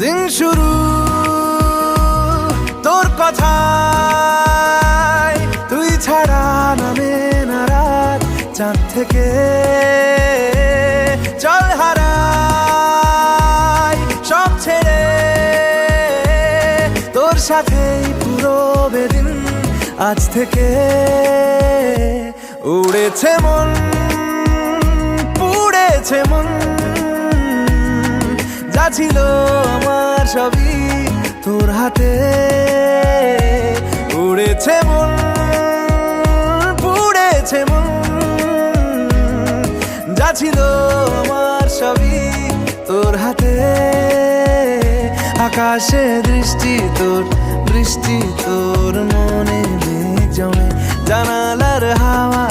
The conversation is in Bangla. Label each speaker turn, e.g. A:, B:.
A: দিন শুরু তোর কথায়, তুই ছাড়া নামে না রাত চাঁদ থেকে। চল হারাই সব ছেড়ে, তোর সাথেই পুরো বেদিন আজ থেকে। উড়েছে মন, পুড়েছে মন, যা ছিল আমার সবই তোর হাতে। উড়েছে মন, পুড়েছে মন, যা ছিল আমার সবই তোর হাতে। আকাশে দৃষ্টি তোর, বৃষ্টি তোর, মনে মেঘ জমে, জানালার হাওয়া